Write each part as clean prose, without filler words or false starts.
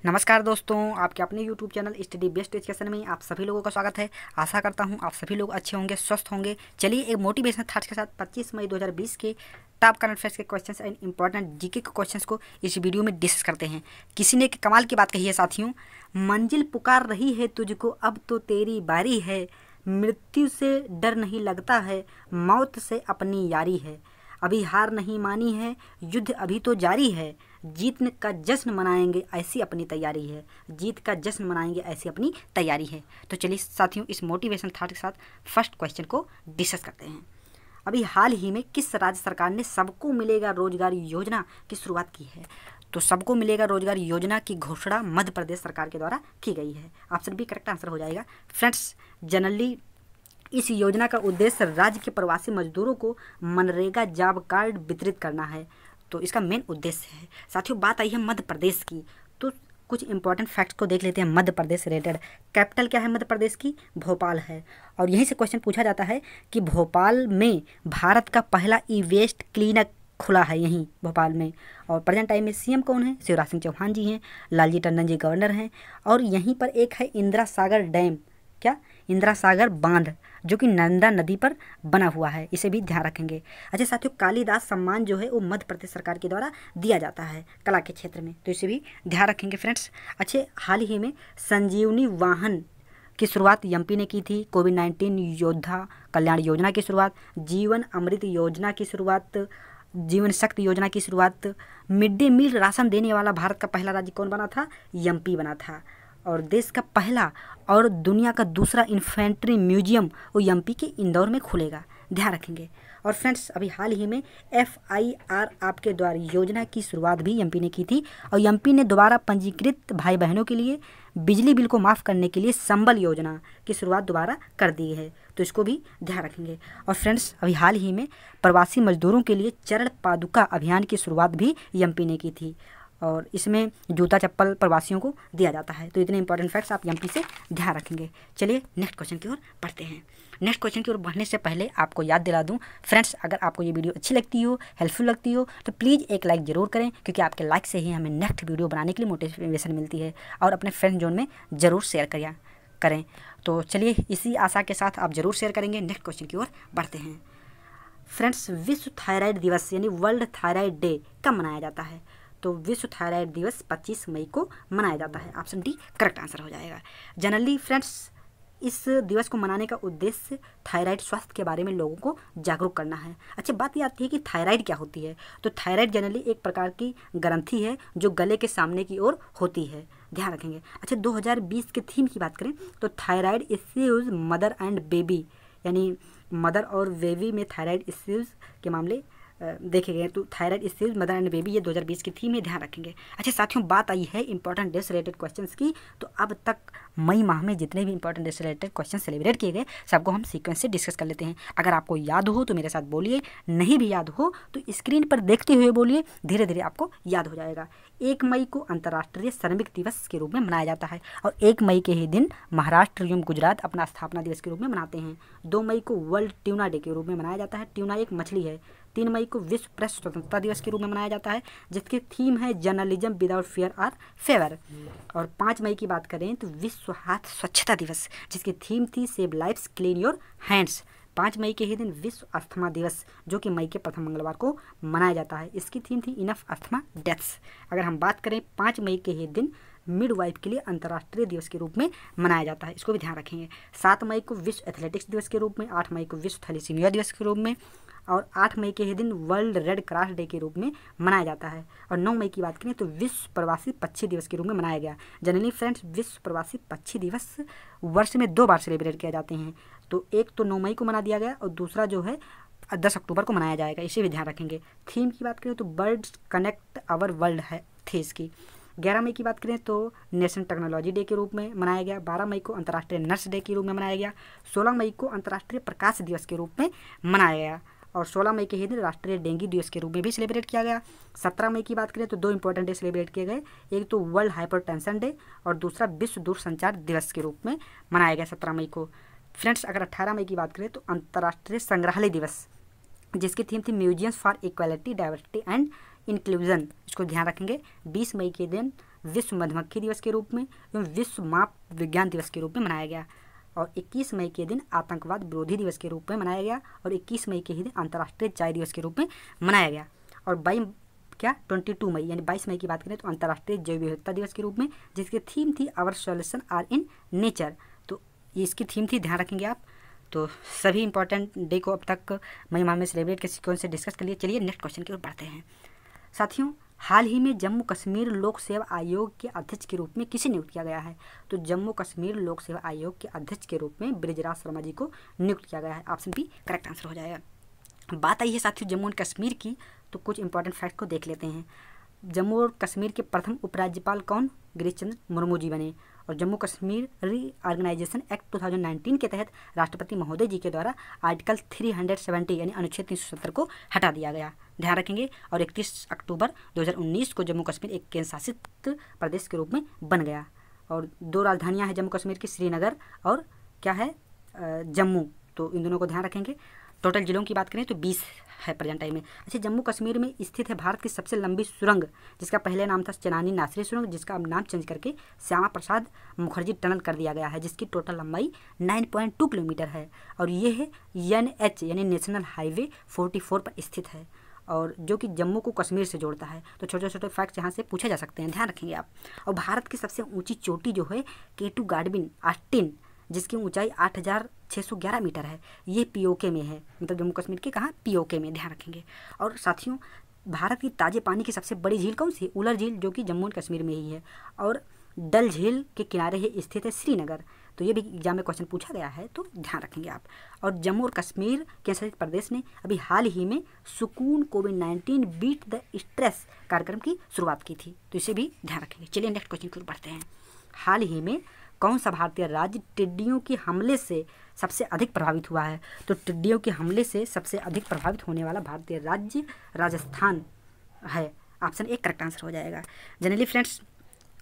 नमस्कार दोस्तों, आपके अपने YouTube channel study best education में आप सभी लोगों का स्वागत है। आशा करता हूं आप सभी लोग अच्छे होंगे, स्वस्थ होंगे। चलिए एक मोटिवेशनल थॉट्स के साथ 25 मई 2020 के टॉप करंट अफेयर्स के क्वेश्चंस एंड इंपॉर्टेंट जीके के क्वेश्चंस को इस वीडियो में डिस्कस करते हैं। किसी ने कमाल की बात कही है साथियों, मंजिल पुकार रही है तुझको, अब तो तेरी बारी है। मृत्यु से डर नहीं लगता है, मौत से अपनी यारी है। अभी हार नहीं मानी है, युद्ध अभी तो जारी है। जीत का जश्न मनाएंगे ऐसी अपनी तैयारी है। जीत का जश्न मनाएंगे ऐसी अपनी तैयारी है। तो चलिए साथियों, इस मोटिवेशन थॉट के साथ फर्स्ट क्वेश्चन को डिस्कस करते हैं। अभी हाल ही में किस राज्य सरकार ने सबको मिलेगा रोजगार योजना की शुरुआत की है? तो सबको मिलेगा रोजगार योजना की घोषणा मध्य प्रदेश सरकार के द्वारा की गई है। ऑप्शन बी करेक्ट आंसर हो जाएगा। फ्रेंड्स, जनरली इस योजना का उद्देश्य राज्य के प्रवासी मजदूरों को मनरेगा जॉब कार्ड वितरित करना है। तो इसका मेन उद्देश्य है। साथियों, बात आई है मध्य प्रदेश की, तो कुछ इंपॉर्टेंट फैक्ट्स को देख लेते हैं मध्य प्रदेश रिलेटेड। कैपिटल क्या है मध्य प्रदेश की? भोपाल है। और यहीं से क्वेश्चन पूछा जाता है कि भोपाल में भारत का पहला ई वेस्ट क्लीनक खुला है यहीं भोपाल में। और प्रेजेंट टाइम में सीएम कौन है? शिवराज सिंह चौहान जी हैं। लालजी टंडन जी गवर्नर हैं। और यहीं पर एक है इंदिरा सागर डैम, क्या? इंदिरा सागर बांध, जो कि नर्मदा नदी पर बना हुआ है। इसे भी ध्यान रखेंगे। अच्छा साथियों, कालिदास सम्मान जो है वो मध्य प्रदेश सरकार के द्वारा दिया जाता है कला के क्षेत्र में, तो इसे भी ध्यान रखेंगे फ्रेंड्स। अच्छे, हाल ही में संजीवनी वाहन की शुरुआत एमपी ने की थी। कोविड-19 योद्धा कल्याण योजना की शुरुआत, जीवन अमृत योजना की शुरुआत, जीवन शक्ति योजना की शुरुआत। मिड डे मील राशन देने वाला भारत का पहला राज्य कौन बना था? एमपी बना था। और देश का पहला और दुनिया का दूसरा इन्फेंट्री म्यूजियम वो एमपी के इंदौर में खुलेगा, ध्यान रखेंगे। और फ्रेंड्स, अभी हाल ही में FIR आपके द्वार योजना की शुरुआत भी एमपी ने की थी। और एमपी ने दोबारा पंजीकृत भाई बहनों के लिए बिजली बिल को माफ़ करने के लिए संबल योजना की शुरुआत दोबारा कर दी है, तो इसको भी ध्यान रखेंगे। और फ्रेंड्स, अभी हाल ही में प्रवासी मजदूरों के लिए चरण पादुका अभियान की शुरुआत भी एमपी ने की थी। और इसमें जूता चप्पल प्रवासियों को दिया जाता है। तो इतने इंपॉर्टेंट फैक्ट्स आप एमपी से ध्यान रखेंगे। चलिए नेक्स्ट क्वेश्चन की ओर बढ़ते हैं। नेक्स्ट क्वेश्चन की ओर बढ़ने से पहले आपको याद दिला दूं फ्रेंड्स, अगर आपको ये वीडियो अच्छी लगती हो, हेल्पफुल लगती हो, तो प्लीज़ एक लाइक ज़रूर करें, क्योंकि आपके लाइक से ही हमें नेक्स्ट वीडियो बनाने के लिए मोटिवेशन मिलती है। और अपने फ्रेंड जोन में ज़रूर शेयर करें। तो चलिए इसी आशा के साथ आप ज़रूर शेयर करेंगे। नेक्स्ट क्वेश्चन की ओर बढ़ते हैं। फ्रेंड्स, विश्व थायराइड दिवस यानी वर्ल्ड थायराइड डे कब मनाया जाता है? तो विश्व थायराइड दिवस 25 मई को मनाया जाता है। ऑप्शन डी करेक्ट आंसर हो जाएगा। जनरली फ्रेंड्स, इस दिवस को मनाने का उद्देश्य थायराइड स्वास्थ्य के बारे में लोगों को जागरूक करना है। अच्छा, बात ये आती है कि थायराइड क्या होती है? तो थायराइड जनरली एक प्रकार की ग्रंथि है जो गले के सामने की ओर होती है, ध्यान रखेंगे। अच्छा, 2020 के थीम की बात करें तो thyroid issues mother and baby, यानी मदर और बेबी में थायराइड इश्यूज के मामले देखे गए। तो thyroid issues mother and baby, ये 2020 की थीम में ध्यान रखेंगे। अच्छा साथियों, बात आई है इंपॉर्टेंट डे से रिलेटेड क्वेश्चंस की। तो अब तक मई माह में जितने भी इंपॉर्टेंट डे से रिलेटेड क्वेश्चन सेलिब्रेट किए गए, सबको हम सीक्वेंस से डिस्कस कर लेते हैं। अगर आपको याद हो तो मेरे साथ बोलिए, नहीं भी याद हो तो स्क्रीन पर देखते हुए बोलिए, धीरे धीरे आपको याद हो जाएगा। 1 मई को अंतर्राष्ट्रीय श्रमिक दिवस के रूप में मनाया जाता है। और 1 मई के ही दिन महाराष्ट्र एवं गुजरात अपना स्थापना दिवस के रूप में मनाते हैं। 2 मई को वर्ल्ड ट्यूना डे के रूप में मनाया जाता है। ट्यूना एक मछली है। 3 मई को विश्व प्रेस स्वतंत्रता दिवस के रूप में मनाया जाता है, जिसकी थीम है जर्नलिज्म विदाउट फियर और फेवर। और 5 मई की बात करें तो विश्व हाथ स्वच्छता दिवस, जिसकी थीम थी save lifes clean your hands. 5 मई के ही दिन विश्व अस्थमा दिवस, जो कि मई के प्रथम मंगलवार को मनाया जाता है, इसकी थीम थी इनफ अस्थमा डेथ्स। अगर हम बात करें 5 मई के ही दिन मिडवाइफ के लिए अंतर्राष्ट्रीय दिवस के रूप में मनाया जाता है, इसको भी ध्यान रखेंगे। 7 मई को विश्व एथलेटिक्स दिवस के रूप में, 8 मई को विश्व थैलेसीमिया दिवस के रूप में, और 8 मई के ही दिन वर्ल्ड रेड क्रॉस डे के रूप में मनाया जाता है। और 9 मई की बात करें तो विश्व प्रवासी पक्षी दिवस के रूप में मनाया गया। जनरली फ्रेंड्स, विश्व प्रवासी पक्षी दिवस वर्ष में 2 बार सेलिब्रेट किया जाते हैं। तो एक तो 9 मई को मना दिया गया और दूसरा जो है 10 अक्टूबर को मनाया जाएगा, इसे भी ध्यान रखेंगे। थीम की बात करें तो बर्ड्स कनेक्ट आवर वर्ल्ड है थी इसकी। 11 मई की बात करें तो नेशनल टेक्नोलॉजी डे के रूप में मनाया गया। 12 मई को अंतर्राष्ट्रीय नर्स डे के रूप में मनाया गया। 16 मई को अंतर्राष्ट्रीय प्रकाश दिवस के रूप में मनाया गया। और 16 मई के ही दिन राष्ट्रीय डेंगू दिवस के रूप में भी सेलिब्रेट किया गया। 17 मई की बात करें तो 2 इंपॉर्टेंट डे सेलिब्रेट किए गए, एक तो वर्ल्ड हाइपरटेंशन डे और दूसरा विश्व दूरसंचार दिवस के रूप में मनाया गया 17 मई को। फ्रेंड्स, अगर 18 मई की बात करें तो अंतर्राष्ट्रीय संग्रहालय दिवस, जिसकी थीम थी museums for equality diversity and inclusion, इसको ध्यान रखेंगे। 20 मई के दिन विश्व मधुमक्खी दिवस के रूप में एवं विश्व माप विज्ञान दिवस के रूप में मनाया गया। और 21 मई के दिन आतंकवाद विरोधी दिवस के रूप में मनाया गया और 21 मई के ही दिन अंतर्राष्ट्रीय चाय दिवस के रूप में मनाया गया। और 22 मई यानी 22 मई की बात करें तो अंतर्राष्ट्रीय जैव विविधता दिवस के रूप में, जिसकी थीम थी our solution are in nature. तो ये इसकी थीम थी, ध्यान रखेंगे आप। तो सभी इंपॉर्टेंट डे को अब तक मई माह में सेलिब्रेट के सीक्वेंस से डिस्कस कर लिए। चलिए नेक्स्ट क्वेश्चन की ओर बढ़ते हैं। साथियों, हाल ही में जम्मू कश्मीर लोक सेवा आयोग के अध्यक्ष के रूप में किसे नियुक्त किया गया है? तो जम्मू कश्मीर लोक सेवा आयोग के अध्यक्ष के रूप में ब्रिजराज शर्मा जी को नियुक्त किया गया है। ऑप्शन बी करेक्ट आंसर हो जाएगा। बात आई है साथियों जम्मू एंड कश्मीर की, तो कुछ इंपॉर्टेंट फैक्ट को देख लेते हैं। जम्मू और कश्मीर के प्रथम उपराज्यपाल कौन? गिरीश चंद्र मुर्मू जी बने। और जम्मू कश्मीर रीऑर्गेनाइजेशन एक्ट 2019 के तहत राष्ट्रपति महोदय जी के द्वारा आर्टिकल 370 यानी अनुच्छेद 370 को हटा दिया गया, ध्यान रखेंगे। और 31 अक्टूबर 2019 को जम्मू कश्मीर एक केंद्र शासित प्रदेश के रूप में बन गया। और 2 राजधानियां हैं जम्मू कश्मीर की, श्रीनगर और क्या है जम्मू, तो इन दोनों को ध्यान रखेंगे। टोटल जिलों की बात करें तो 20 है प्रेजेंट टाइम में। अच्छा, जम्मू कश्मीर में स्थित है भारत की सबसे लंबी सुरंग, जिसका पहले नाम था चेनानी नासरी सुरंग, जिसका अब नाम चेंज करके श्यामा प्रसाद मुखर्जी टनल कर दिया गया है, जिसकी टोटल लंबाई 9.2 किलोमीटर है। और ये है NH यानी नेशनल हाईवे 44 पर स्थित है, और जो कि जम्मू को कश्मीर से जोड़ता है। तो छोटे छोटे फैक्ट्स यहाँ से पूछे जा सकते हैं, ध्यान रखेंगे आप। और भारत की सबसे ऊँची चोटी जो है K2 गार्डविन ऑस्टिन, जिसकी ऊंचाई 8611 मीटर है, ये POK में है, मतलब जम्मू कश्मीर के कहाँ POK में, ध्यान रखेंगे। और साथियों, भारत की ताज़े पानी की सबसे बड़ी झील कौन सी है? उलर झील, जो कि जम्मू एंड कश्मीर में ही है। और डल झील के किनारे ही स्थित है श्रीनगर। तो ये भी एग्जाम में क्वेश्चन पूछा गया है, तो ध्यान रखेंगे आप। और जम्मू और कश्मीर केंद्र शासित प्रदेश ने अभी हाल ही में सुकून कोविड-19 बीट द स्ट्रेस कार्यक्रम की शुरुआत की थी, तो इसे भी ध्यान रखेंगे। चलिए नेक्स्ट क्वेश्चन की ओर बढ़ते हैं। हाल ही में कौन सा भारतीय राज्य टिड्डियों के हमले से सबसे अधिक प्रभावित हुआ है? तो टिड्डियों के हमले से सबसे अधिक प्रभावित होने वाला भारतीय राज्य राजस्थान है। ऑप्शन ए करेक्ट आंसर हो जाएगा। जनरली फ्रेंड्स,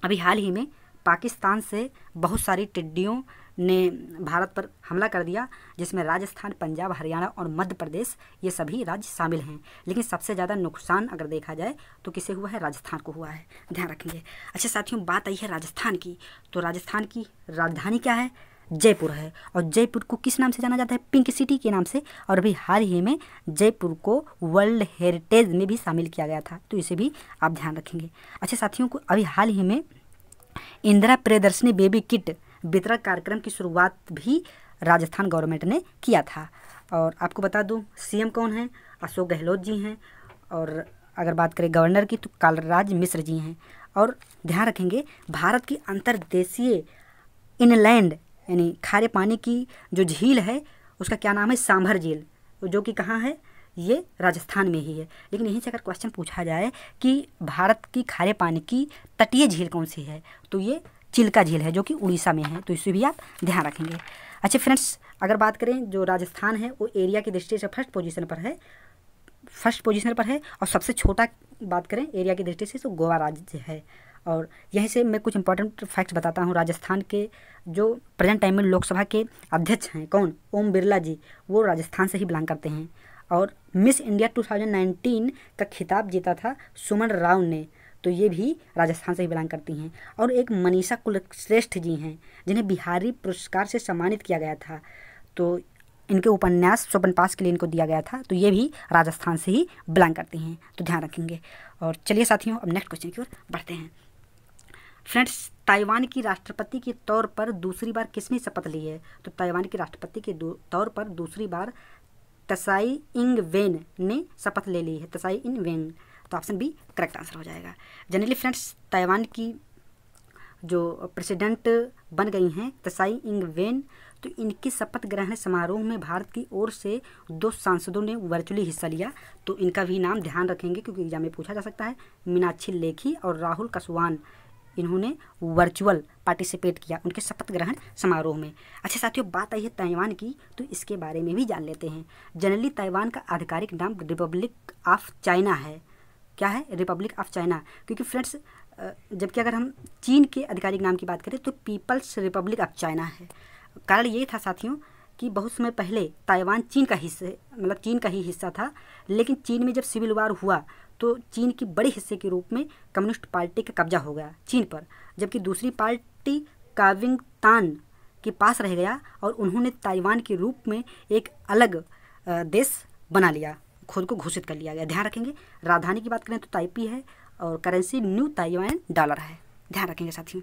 अभी हाल ही में पाकिस्तान से बहुत सारी टिड्डियों ने भारत पर हमला कर दिया, जिसमें राजस्थान, पंजाब, हरियाणा और मध्य प्रदेश ये सभी राज्य शामिल हैं। लेकिन सबसे ज़्यादा नुकसान अगर देखा जाए तो किसे हुआ है? राजस्थान को हुआ है, ध्यान रखेंगे। अच्छा साथियों, बात आई है राजस्थान की, तो राजस्थान की राजधानी क्या है? जयपुर है। और जयपुर को किस नाम से जाना जाता है? पिंक सिटी के नाम से। और अभी हाल ही में जयपुर को वर्ल्ड हेरिटेज में भी शामिल किया गया था, तो इसे भी आप ध्यान रखेंगे। अच्छा साथियों, को अभी हाल ही में इंदिरा प्रियदर्शनी बेबी किट वितरण कार्यक्रम की शुरुआत भी राजस्थान गवर्नमेंट ने किया था। और आपको बता दूं CM कौन है? अशोक गहलोत जी हैं। और अगर बात करें गवर्नर की तो कलराज मिश्र जी हैं। और ध्यान रखेंगे, भारत की अंतर्देशीय इनलैंड यानी खारे पानी की जो झील है उसका क्या नाम है? सांभर झील, जो कि कहाँ है? ये राजस्थान में ही है। लेकिन यहीं से अगर क्वेश्चन पूछा जाए कि भारत की खारे पानी की तटीय झील कौन सी है, तो ये चिल्का झील है, जो कि उड़ीसा में है, तो इसे भी आप ध्यान रखेंगे। अच्छा फ्रेंड्स, अगर बात करें जो राजस्थान है वो एरिया की दृष्टि से फर्स्ट पोजीशन पर है। और सबसे छोटा बात करें एरिया की दृष्टि से तो गोवा राज्य है। और यहीं से मैं कुछ इंपॉर्टेंट फैक्ट्स बताता हूँ। राजस्थान के जो प्रेजेंट टाइम में लोकसभा के अध्यक्ष हैं कौन? ओम बिरला जी, वो राजस्थान से ही बिलोंग करते हैं। और मिस इंडिया 2019 का खिताब जीता था सुमन राव ने, तो ये भी राजस्थान से ही बिलोंग करती हैं। और एक मनीषा कुलश्रेष्ठ जी हैं, जिन्हें बिहारी पुरस्कार से सम्मानित किया गया था, तो इनके उपन्यास स्वपनपास के लिए इनको दिया गया था, तो ये भी राजस्थान से ही बिलोंग करती हैं, तो ध्यान रखेंगे। और चलिए साथियों, अब नेक्स्ट क्वेश्चन की ओर बढ़ते हैं। फ्रेंड्स, ताइवान की राष्ट्रपति के तौर पर दूसरी बार किसने शपथ ली है? तो ताइवान की राष्ट्रपति के तौर पर दूसरी बार त्साई इंग वेन ने शपथ ले ली है, त्साई इंग वेन, तो ऑप्शन बी करेक्ट आंसर हो जाएगा। जनरली फ्रेंड्स, ताइवान की जो प्रेसिडेंट बन गई हैं त्साई इंग वेन, तो इनके शपथ ग्रहण समारोह में भारत की ओर से 2 सांसदों ने वर्चुअली हिस्सा लिया, तो इनका भी नाम ध्यान रखेंगे क्योंकि एग्जाम में पूछा जा सकता है। मीनाक्षी लेखी और राहुल कसवान, इन्होंने वर्चुअल पार्टिसिपेट किया उनके शपथ ग्रहण समारोह में। अच्छा साथियों, बात आई है ताइवान की, तो इसके बारे में भी जान लेते हैं। जनरली ताइवान का आधिकारिक नाम रिपब्लिक ऑफ चाइना है। क्या है? रिपब्लिक ऑफ चाइना, क्योंकि फ्रेंड्स जबकि अगर हम चीन के आधिकारिक नाम की बात करें तो पीपल्स रिपब्लिक ऑफ चाइना है। कारण ये था साथियों कि बहुत समय पहले ताइवान चीन का ही हिस्सा था, लेकिन चीन में जब सिविल वार हुआ तो चीन की बड़े हिस्से के रूप में कम्युनिस्ट पार्टी का कब्जा हो गया चीन पर, जबकि दूसरी पार्टी काविंगतान के पास रह गया और उन्होंने ताइवान के रूप में एक अलग देश बना लिया, खुद को घोषित कर लिया गया। ध्यान रखेंगे। राजधानी की बात करें तो ताइपी है और करेंसी न्यू ताइवान डॉलर है। ध्यान रखेंगे साथियों।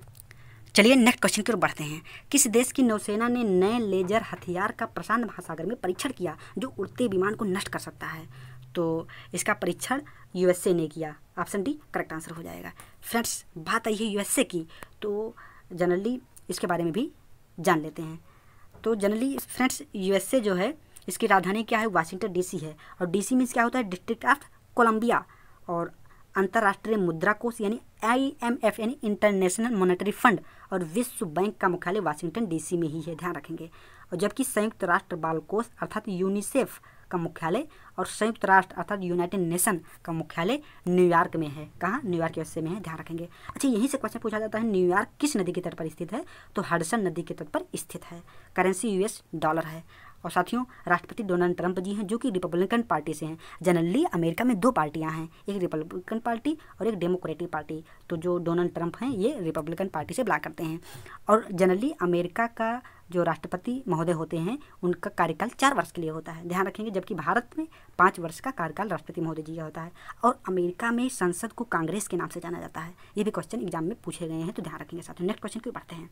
चलिए नेक्स्ट क्वेश्चन की ओर बढ़ते हैं। किस देश की नौसेना ने नए लेजर हथियार का प्रशांत महासागर में परीक्षण किया जो उड़ते विमान को नष्ट कर सकता है? तो इसका परीक्षण यूएसए ने किया। ऑप्शन डी करेक्ट आंसर हो जाएगा। फ्रेंड्स, बात आई है यूएसए की, तो जनरली इसके बारे में भी जान लेते हैं। तो जनरली फ्रेंड्स, यूएसए जो है इसकी राजधानी क्या है? वाशिंगटन डीसी है। और डीसी मीन्स क्या होता है? District of Columbia. और अंतर्राष्ट्रीय मुद्रा कोष यानी IMF यानी इंटरनेशनल मॉनेटरी फंड और विश्व बैंक का मुख्यालय वाशिंगटन डीसी में ही है। ध्यान रखेंगे। और जबकि संयुक्त राष्ट्र बाल कोष अर्थात यूनिसेफ का मुख्यालय और संयुक्त राष्ट्र अर्थात यूनाइटेड नेशन का मुख्यालय न्यूयॉर्क में है। कहाँ? न्यूयॉर्क यूएसए में है। ध्यान रखेंगे। अच्छा, यहीं से क्वेश्चन पूछा जाता है न्यूयॉर्क किस नदी के तट पर स्थित है? तो हडसन नदी के तट पर स्थित है। करेंसी यूएस डॉलर है। और साथियों, राष्ट्रपति डोनाल्ड ट्रंप जी हैं जो कि रिपब्लिकन पार्टी से हैं। जनरली अमेरिका में दो पार्टियां हैं, एक रिपब्लिकन पार्टी और एक डेमोक्रेटिक पार्टी। तो जो डोनाल्ड ट्रंप हैं ये रिपब्लिकन पार्टी से बिलोंग करते हैं। और जनरली अमेरिका का जो राष्ट्रपति महोदय होते हैं उनका कार्यकाल 4 वर्ष के लिए होता है। ध्यान रखेंगे। जबकि भारत में 5 वर्ष का कार्यकाल राष्ट्रपति महोदय जी का होता है। और अमेरिका में संसद को कांग्रेस के नाम से जाना जाता है। ये भी क्वेश्चन एग्जाम में पूछे गए हैं, तो ध्यान रखेंगे साथियों। नेक्स्ट क्वेश्चन की बढ़ते हैं।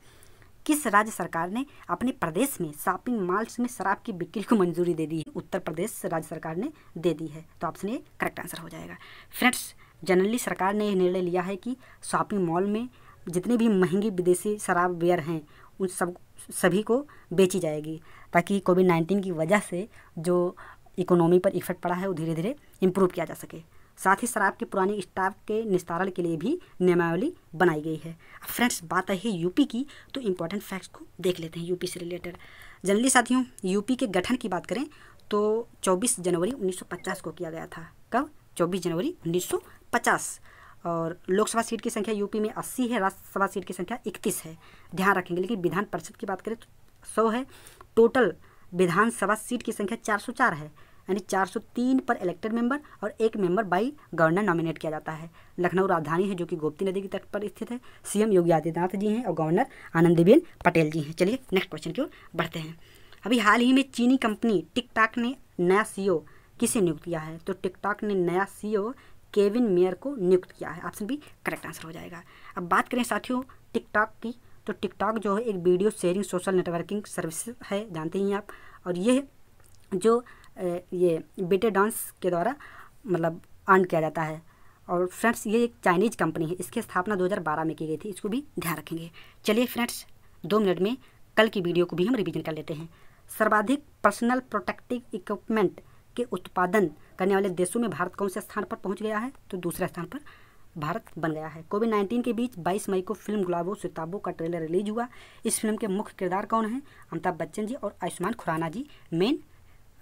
किस राज्य सरकार ने अपने प्रदेश में शॉपिंग मॉल्स में शराब की बिक्री को मंजूरी दे दी है? उत्तर प्रदेश राज्य सरकार ने दे दी है। तो ऑप्शन ए करेक्ट आंसर हो जाएगा। फ्रेंड्स, जनरली सरकार ने यह निर्णय लिया है कि शॉपिंग मॉल में जितनी भी महंगी विदेशी शराब बियर हैं उन सभी को बेची जाएगी, ताकि कोविड-19 की वजह से जो इकोनॉमी पर इफेक्ट पड़ा है वो धीरे धीरे इम्प्रूव किया जा सके। साथ ही शराब के पुराने स्टॉक के निस्तारण के लिए भी नियमावली बनाई गई है। अब फ्रेंड्स, बात आई है यूपी की, तो इम्पोर्टेंट फैक्ट्स को देख लेते हैं यूपी से रिलेटेड। जनरली साथियों, यूपी के गठन की बात करें तो 24 जनवरी 1950 को किया गया था। कब? 24 जनवरी 1950। और लोकसभा सीट की संख्या यूपी में 80 है, राज्यसभा सीट की संख्या 31 है। ध्यान रखेंगे। लेकिन विधान परिषद की बात करें तो 100 है। टोटल विधानसभा सीट की संख्या 404 है, यानी 403 पर इलेक्टेड मेंबर और 1 मेंबर बाई गवर्नर नॉमिनेट किया जाता है। लखनऊ राजधानी है जो कि गोमती नदी के तट पर स्थित है। सीएम योगी आदित्यनाथ जी हैं और गवर्नर आनंदीबेन पटेल जी हैं। चलिए नेक्स्ट क्वेश्चन की ओर बढ़ते हैं। अभी हाल ही में चीनी कंपनी टिकटॉक ने नया CEO किसे नियुक्त किया है? तो टिकटॉक ने नया CEO केविन मेयर को नियुक्त किया है। ऑप्शन बी करेक्ट आंसर हो जाएगा। अब बात करें साथियों टिकटॉक की, तो टिकटॉक जो है एक video sharing social networking service है, जानते ही आप। और ये जो ये बीटे डांस के द्वारा मतलब अर्न किया जाता है। और फ्रेंड्स, ये एक चाइनीज़ कंपनी है। इसकी स्थापना 2012 में की गई थी। इसको भी ध्यान रखेंगे। चलिए फ्रेंड्स, 2 मिनट में कल की वीडियो को भी हम रिवीजन कर लेते हैं। सर्वाधिक पर्सनल प्रोटेक्टिव इक्विपमेंट के उत्पादन करने वाले देशों में भारत कौन से स्थान पर पहुंच गया है? तो दूसरे स्थान पर भारत बन गया है। कोविड-19 के बीच 22 मई को फिल्म गुलाबो सिताबो का ट्रेलर रिलीज हुआ। इस फिल्म के मुख्य किरदार कौन हैं? अमिताभ बच्चन जी और आयुष्मान खुराना जी मेन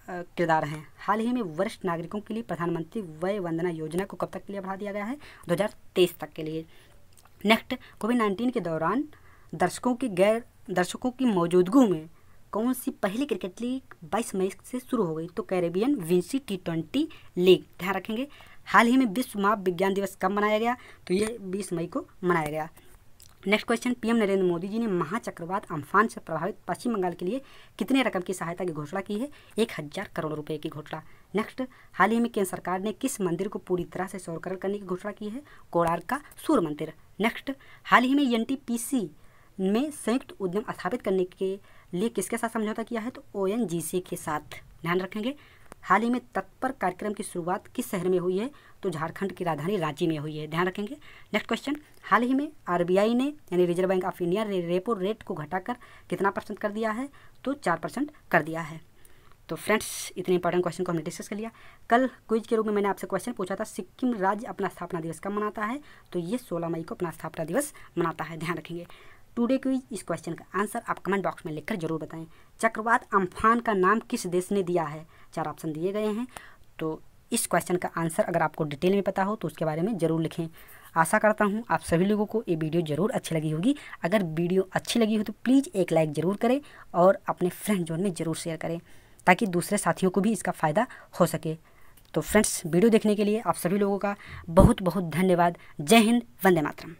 किरदार हैं। हाल ही में वरिष्ठ नागरिकों के लिए प्रधानमंत्री वय वंदना योजना को कब तक के लिए बढ़ा दिया गया है? 2023 तक के लिए। नेक्स्ट, कोविड-19 के दौरान दर्शकों की मौजूदगी में कौन सी पहली क्रिकेट लीग 22 मई से शुरू हो गई? तो कैरेबियन विंसी T20 लीग। ध्यान रखेंगे। हाल ही में विश्व माप विज्ञान दिवस कब मनाया गया? तो ये 20 मई को मनाया गया। Next question, PM Narendra Modi ji ने महाचक्रवात अम्फान से प्रभावित पश्चिम बंगाल के लिए कितने रकम की सहायता की घोषणा की है? 1000 करोड़ रुपए की घोषणा। नेक्स्ट, हाल ही में केंद्र सरकार ने किस मंदिर को पूरी तरह से सौरकरण करने की घोषणा की है? कोणार्क का सूर्य मंदिर। नेक्स्ट, हाल ही में NTPC में संयुक्त उद्यम स्थापित करने के लिए किसके साथ समझौता किया है? तो ONGC के साथ। ध्यान रखेंगे। हाल ही में तत्पर कार्यक्रम की शुरुआत किस शहर में हुई है? तो झारखंड की राजधानी रांची में हुई है। ध्यान रखेंगे। नेक्स्ट क्वेश्चन, हाल ही में RBI ने यानी रिजर्व बैंक ऑफ इंडिया ने रेपो रेट को घटाकर कितना % कर दिया है? तो 4% कर दिया है। तो फ्रेंड्स, इतने इंपॉर्टेंट क्वेश्चन को हमने डिस्कस कर लिया। कल क्विज के रूप में मैंने आपसे क्वेश्चन पूछा था सिक्किम राज्य अपना स्थापना दिवस कब मनाता है? तो ये 16 मई को अपना स्थापना दिवस मनाता है। ध्यान रखेंगे। टुडे क्विज, इस क्वेश्चन का आंसर आप कमेंट बॉक्स में लिखकर जरूर बताएं। चक्रवात अम्फान का नाम किस देश ने दिया है? 4 ऑप्शन दिए गए हैं। तो इस क्वेश्चन का आंसर अगर आपको डिटेल में पता हो तो उसके बारे में ज़रूर लिखें। आशा करता हूँ आप सभी लोगों को ये वीडियो ज़रूर अच्छी लगी होगी। अगर वीडियो अच्छी लगी हो तो प्लीज़ एक लाइक ज़रूर करें और अपने फ्रेंड जोन में ज़रूर शेयर करें ताकि दूसरे साथियों को भी इसका फ़ायदा हो सके। तो फ्रेंड्स वीडियो देखने के लिए आप सभी लोगों का बहुत बहुत धन्यवाद। जय हिंद, वंदे मातरम।